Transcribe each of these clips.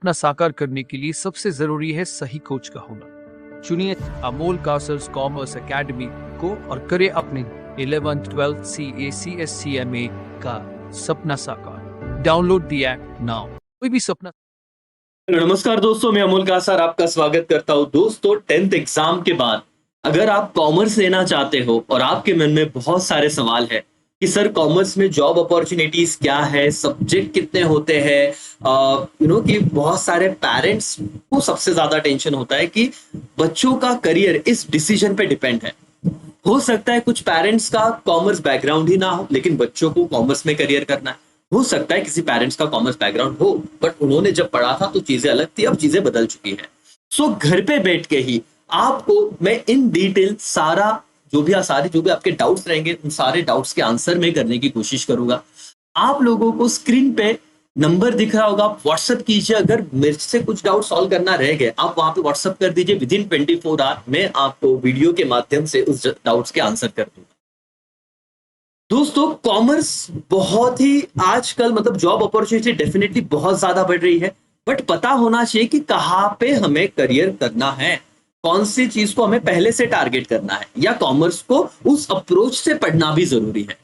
सपना साकार करने के लिए सबसे जरूरी है सही कोच का होना। चुनिए अमोल कासर्स कॉमर्स एकेडमी को और करें अपने 11th 12th CA/CSE/CMA का सपना साकार। Download the app now. कोई भी सपना। नमस्कार दोस्तों, मैं अमोल कासर आपका स्वागत करता हूं। दोस्तों, 10th एग्जाम के बाद अगर आप कॉमर्स लेना चाहते हो और आपके मन में बहुत सारे सवाल है कि सर कॉमर्स में जॉब अपॉर्चुनिटीज क्या है, सब्जेक्ट कितने होते हैं, कि बहुत सारे पेरेंट्स को सबसे ज्यादा टेंशन होता है कि बच्चों का करियर इस डिसीजन पे डिपेंड है। हो सकता है कुछ पेरेंट्स का कॉमर्स बैकग्राउंड ही ना हो लेकिन बच्चों को कॉमर्स में करियर करना है। हो सकता है किसी पेरेंट्स का कॉमर्स बैकग्राउंड हो बट उन्होंने जब पढ़ा था तो चीजें अलग थी, अब चीजें बदल चुकी है। सो घर पे बैठ के ही आपको मैं इन डिटेल जो भी आपके डाउट्स रहेंगे उन सारे डाउट्स के आंसर में करने की कोशिश करूंगा। आप लोगों को स्क्रीन पे नंबर दिख रहा होगा, आप व्हाट्सएप कीजिए। अगर मेरे से कुछ डाउट सॉल्व करना रह गए आप वहां पे व्हाट्सएप कर दीजिए। विद इन 24 आवर मैं आपको वीडियो के माध्यम से उस डाउट्स के आंसर कर दूंगा। दोस्तों, कॉमर्स बहुत ही आजकल जॉब अपॉर्चुनिटी डेफिनेटली बहुत ज्यादा बढ़ रही है, बट पता होना चाहिए कि कहाँ पे हमें करियर करना है, कौन सी चीज को हमें पहले से टारगेट करना है, या कॉमर्स को उस अप्रोच से पढ़ना भी जरूरी है।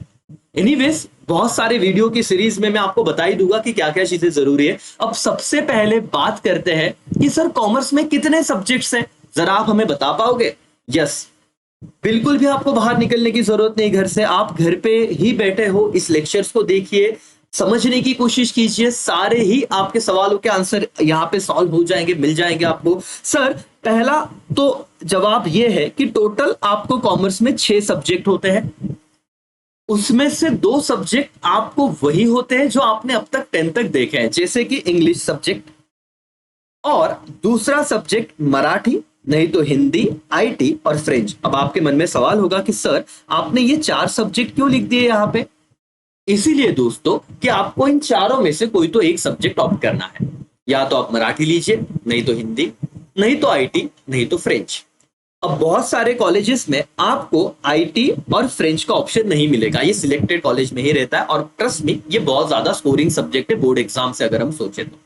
एनीवेज, बहुत सारे वीडियो की सीरीज में मैं आपको बता ही दूंगा कि क्या क्या चीजें जरूरी है। अब सबसे पहले बात करते हैं कि सर कॉमर्स में कितने सब्जेक्ट्स हैं, जरा आप हमें बता पाओगे? यस, बिल्कुल भी आपको बाहर निकलने की जरूरत नहीं। घर से आप घर पे ही बैठे हो, इस लेक्चर्स को देखिए, समझने की कोशिश कीजिए, सारे ही आपके सवालों के आंसर यहाँ पे सॉल्व हो जाएंगे, मिल जाएंगे आपको। सर, पहला तो जवाब ये है कि टोटल आपको कॉमर्स में 6 सब्जेक्ट होते हैं। उसमें से 2 सब्जेक्ट आपको वही होते हैं जो आपने अब तक 10th तक देखे हैं, जैसे कि इंग्लिश सब्जेक्ट, और दूसरा सब्जेक्ट मराठी, नहीं तो हिंदी, आईटी और फ्रेंच। अब आपके मन में सवाल होगा कि सर आपने ये 4 सब्जेक्ट क्यों लिख दिए यहाँ पे? इसीलिए दोस्तों कि आपको इन चारों में से कोई तो एक सब्जेक्ट ऑप्ट करना है। या तो आप मराठी लीजिए, नहीं तो हिंदी, नहीं तो आईटी, नहीं तो फ्रेंच। अब बहुत सारे कॉलेजेस में आपको आईटी और फ्रेंच का ऑप्शन नहीं मिलेगा, ये सिलेक्टेड कॉलेज में ही रहता है। और ट्रस्ट मी, ये बहुत ज्यादा स्कोरिंग सब्जेक्ट है बोर्ड एग्जाम से, अगर हम सोचे तो,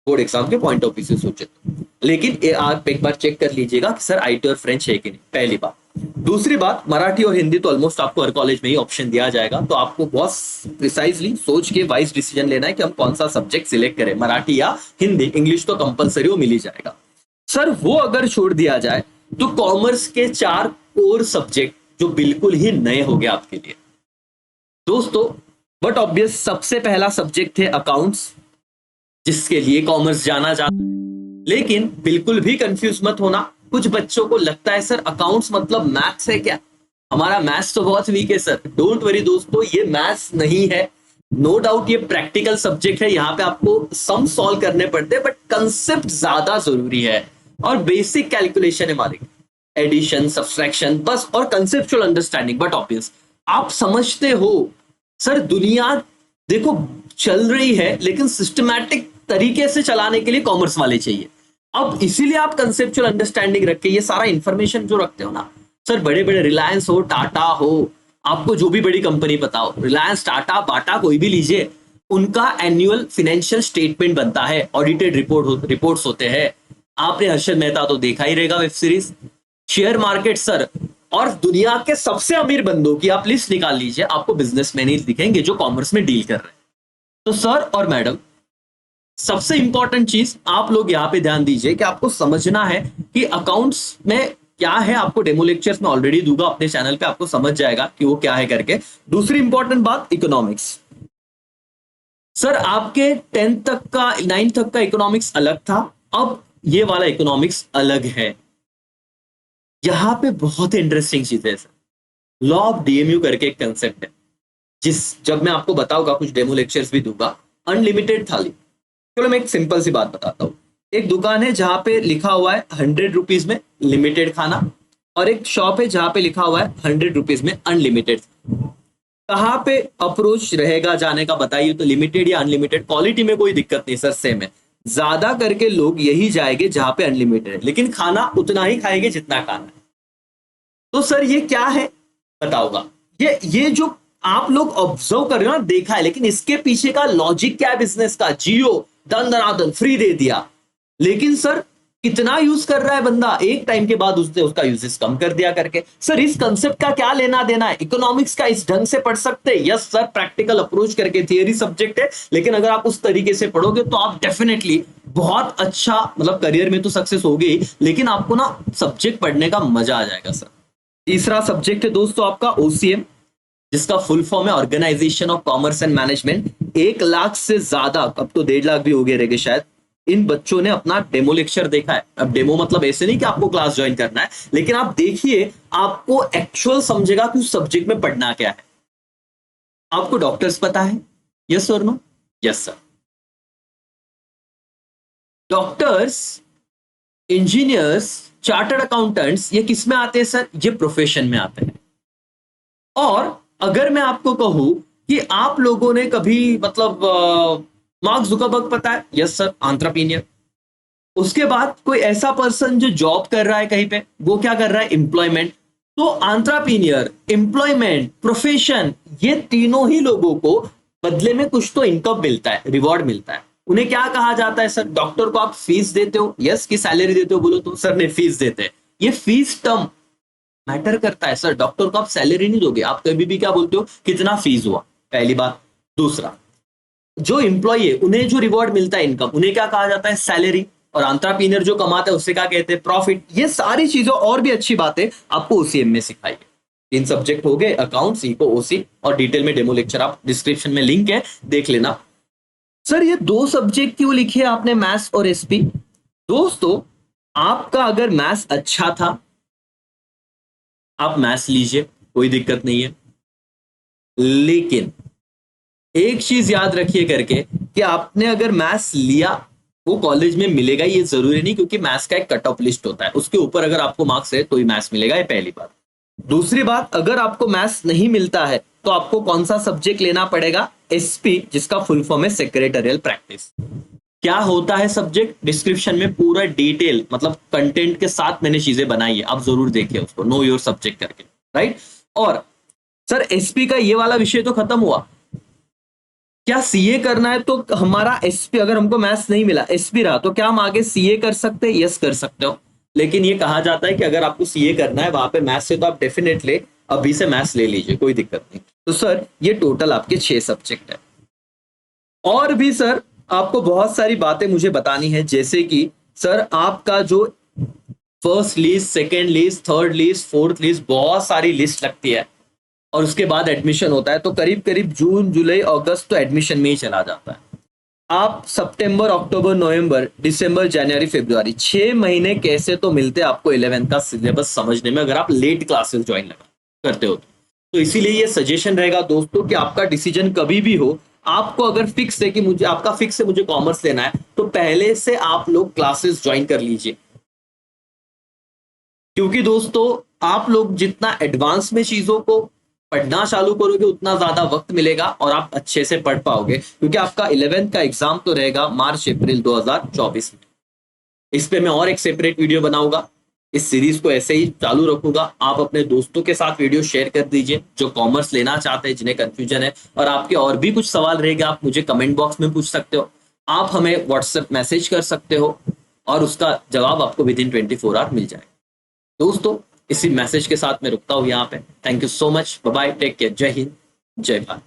बोर्ड एग्जाम के पॉइंट ऑफ व्यू से सोचे तो। लेकिन आप एक बार चेक कर लीजिएगा कि सर आईटी और फ्रेंच है कि नहीं, पहली बात। दूसरी बात, मराठी और हिंदी तो ऑलमोस्ट आपको हर कॉलेज में ही ऑप्शन दिया जाएगा, तो आपको बहुत प्रिसाइजली सोच के वाइज डिसीजन लेना है कि हम कौन सा सब्जेक्ट सिलेक्ट करें, मराठी या हिंदी। इंग्लिश तो कंपलसरी वो मिल ही जाएगा। सर वो अगर छोड़ दिया जाए तो कॉमर्स के 4 कोर सब्जेक्ट जो बिल्कुल ही नए हो गए आपके लिए दोस्तों। बट ऑब्वियस सबसे पहला सब्जेक्ट है अकाउंट्स, जिसके लिए कॉमर्स जाना जाता है। लेकिन बिल्कुल भी कंफ्यूज मत होना। कुछ बच्चों को लगता है सर अकाउंट्स मतलब मैथ्स है क्या, हमारा मैथ्स तो बहुत वीक है। सर डोंट वरी दोस्तों, ये मैथ्स नहीं है। नो डाउट ये प्रैक्टिकल सब्जेक्ट है, यहाँ पे आपको सम सॉल्व करने पड़ते हैं, बट कंसेप्ट ज्यादा जरूरी है और बेसिक कैलकुलेशन है हमारी, एडिशन, सब्सट्रैक्शन, बस, और कंसेप्चुअल अंडरस्टैंडिंग। बट ऑब्वियस आप समझते हो सर दुनिया देखो चल रही है, लेकिन सिस्टमैटिक तरीके से चलाने के लिए कॉमर्स वाले चाहिए। अब इसीलिए आप कंसेप्चुअल अंडरस्टैंडिंग रख के ये सारा इंफॉर्मेशन जो रखते हो ना, सर बड़े बड़े रिलायंस हो, टाटा हो, आपको जो भी बड़ी कंपनी पता हो, रिलायंस, टाटा, बाटा, कोई भी लीजिए, उनका एनुअल फाइनेंशियल स्टेटमेंट बनता है, ऑडिटेड रिपोर्ट्स होते हैं। आपने हर्षद मेहता तो देखा ही रहेगा, web series. Share market sir, और दुनिया के सबसे अमीर बंदों की आप लिस्ट निकाल लीजिए, आपको बिजनेसमैन ही दिखेंगे जो कॉमर्स में डील कर रहे हैं। तो सर और मैडम, सबसे इंपॉर्टेंट चीज आप लोग यहां पे ध्यान दीजिए कि आपको समझना है कि अकाउंट्स में क्या है। आपको डेमो लेक्चर्स में ऑलरेडी दूंगा अपने चैनल पे, आपको समझ जाएगा कि वो क्या है करके। दूसरी इंपॉर्टेंट बात, इकोनॉमिक्स। सर आपके 10th तक का, 9th तक का इकोनॉमिक्स अलग था, अब ये वाला इकोनॉमिक्स अलग है। यहां पे बहुत इंटरेस्टिंग चीज है सर, लॉ ऑफ डीएमयू करके एक कंसेप्ट है, जब मैं आपको बताऊंगा, कुछ डेमो लेक्चर्स भी दूंगा। अनलिमिटेड थाली, चलो मैं एक सिंपल सी बात बताता हूँ। एक दुकान है जहां पे लिखा हुआ है 100 रुपीज में लिमिटेड खाना, और एक शॉप है जहां पे लिखा हुआ है 100 रुपीज में अनलिमिटेड। कहां पे अप्रोच रहेगा जाने का बताइए? तो लिमिटेड या अनलिमिटेड, क्वालिटी में कोई दिक्कत नहीं सर, सेम है। ज्यादा करके लोग यही जाएंगे जहां पे अनलिमिटेड है, लेकिन खाना उतना ही खाएंगे जितना खाना है। तो सर ये क्या है बताऊंगा। ये जो आप लोग ऑब्जर्व कर रहे हो ना, देखा है, लेकिन इसके पीछे का लॉजिक क्या है बिजनेस का? जियो दन दनादन फ्री दे दिया, लेकिन सर कितना यूज कर रहा है बंदा, एक टाइम के बाद उसने उसका यूजेस कम कर दिया करके। सर इस कंसेप्ट का क्या लेना देना है, इकोनॉमिक्स का इस ढंग से पढ़ सकते हैं? यस सर, प्रैक्टिकल अप्रोच करके, थियरी सब्जेक्ट है, लेकिन अगर आप उस तरीके से पढ़ोगे तो आप डेफिनेटली बहुत अच्छा, मतलब करियर में तो सक्सेस होगी ही, लेकिन आपको ना सब्जेक्ट पढ़ने का मजा आ जाएगा सर। तीसरा सब्जेक्ट है दोस्तों आपका ओसीएम, जिसका फुल फॉर्म है organization of commerce and management. 1 lakh से ज्यादा, अब तो 1.5 लाख भी हो गए रहेंगे शायद, इन बच्चों ने अपना डेमो लेक्चर देखा है। अब डेमो मतलब ऐसे नहीं कि आपको क्लास ज्वाइन करना है, लेकिन आप देखिए, आपको एक्चुअल समझेगा कि उस सब्जेक्ट में पढ़ना क्या है। आपको डॉक्टर्स पता है? यस और no? Yes sir. Doctors, engineers, chartered accountants, ये किस में आते हैं सर? ये प्रोफेशन में आते हैं। और अगर मैं आपको कहूं कि आप लोगों ने कभी, मतलब मार्क जुकरबर्ग पता है? Yes sir, entrepreneur. उसके बाद कोई ऐसा पर्सन जो जॉब कर रहा है कहीं पे, वो क्या कर रहा है? एम्प्लॉयमेंट। तो एंटरप्रेन्योर, एम्प्लॉयमेंट, प्रोफेशन, ये तीनों ही लोगों को बदले में कुछ तो इनकम मिलता है, रिवॉर्ड मिलता है। उन्हें क्या कहा जाता है सर? डॉक्टर को आप फीस देते हो, यस, की सैलरी देते हो? बोलो तो सर ने फीस देते हैं। ये फीस टर्म मैटर करता है सर। डॉक्टर को आप सैलरी नहीं दोगे, आप कभी भी क्या बोलते हो? कितना फीस हुआ, पहली बात। दूसरा, जो एम्प्लॉय है उन्हें जो रिवॉर्ड मिलता है, इनकम, उन्हें क्या कहा जाता है? सैलरी। और एंटरप्रेन्योर जो कमाता है उससे क्या कहते हैं? प्रॉफिट। ये सारी चीजों और भी अच्छी बातें आपको ओसीएम में सिखाई है। 3 सब्जेक्ट हो गए, अकाउंट्स, इको, ओसी, और डिटेल में डेमो लेक्चर आप डिस्क्रिप्शन में लिंक है, देख लेना। सर ये 2 सब्जेक्ट क्यों लिखे आपने, मैथ्स और एसपी? दोस्तों, आपका अगर मैथ्स अच्छा था, आप मैथ्स लीजिए, कोई दिक्कत नहीं है, लेकिन एक चीज याद रखिए करके, कि आपने अगर मैथ्स लिया, वो कॉलेज में मिलेगा ये जरूरी नहीं, क्योंकि मैथ्स का एक कट ऑफ लिस्ट होता है, उसके ऊपर अगर आपको मार्क्स है तो ही मैथ्स मिलेगा, ये पहली बात। दूसरी बात, अगर आपको मैथ्स नहीं मिलता है तो आपको कौन सा सब्जेक्ट लेना पड़ेगा? एसपी, जिसका फुल फॉर्म है सेक्रेटरियल प्रैक्टिस। क्या होता है सब्जेक्ट? डिस्क्रिप्शन में पूरा डिटेल, मतलब कंटेंट के साथ मैंने चीजें बनाई है, आप जरूर देखिए उसको, नो योर सब्जेक्ट करके, राइट। और सर एसपी का ये वाला विषय तो खत्म हुआ। क्या सीए करना है तो हमारा एसपी, अगर हमको मैथ्स नहीं मिला, एसपी रहा, तो क्या हम आगे सीए कर सकते हैं? यस, कर सकते हो। लेकिन ये कहा जाता है कि अगर आपको सीए करना है वहां पे मैथ्स से, तो आप डेफिनेटली अभी से मैथ्स ले लीजिए, कोई दिक्कत नहीं। तो सर ये टोटल आपके 6 सब्जेक्ट है। और भी सर आपको बहुत सारी बातें मुझे बतानी है, जैसे कि सर आपका जो first list, second list, third list, fourth list, बहुत सारी लिस्ट लगती है, और उसके बाद एडमिशन होता है, तो करीब करीब जून, जुलाई, अगस्त तो एडमिशन में ही चला जाता है। आप सितंबर, अक्टूबर, नवंबर, दिसंबर, जनवरी, फरवरी, 6 महीने कैसे तो मिलते हैं आपको 11th का सिलेबस समझने में, अगर आप लेट क्लासेस ज्वाइन करते हो तो इसीलिए ये सजेशन रहेगा दोस्तों, कि आपका डिसीजन कभी भी हो, आपको अगर फिक्स है कि मुझे, आपका फिक्स है मुझे कॉमर्स लेना है, तो पहले से आप लोग क्लासेस ज्वाइन कर लीजिए। क्योंकि दोस्तों, आप लोग जितना एडवांस में चीजों को पढ़ना चालू करोगे, उतना ज्यादा वक्त मिलेगा और आप अच्छे से पढ़ पाओगे, क्योंकि आपका 11th का एग्जाम तो रहेगा मार्च अप्रैल 2024 में। इस पे मैं और एक सेपरेट वीडियो बनाऊंगा, इस सीरीज को ऐसे ही चालू रखूंगा। आप अपने दोस्तों के साथ वीडियो शेयर कर दीजिए जो कॉमर्स लेना चाहते हैं, जिन्हें कंफ्यूजन है, और आपके और भी कुछ सवाल रहेगा, आप मुझे कमेंट बॉक्स में पूछ सकते हो, आप हमें व्हाट्सएप मैसेज कर सकते हो, और उसका जवाब आपको विद इन 24 आवर मिल जाएगा। दोस्तों, इसी मैसेज के साथ मैं रुकता हूं यहाँ पे। Thank you so much, bye bye, take care, जय हिंद, जय भारत।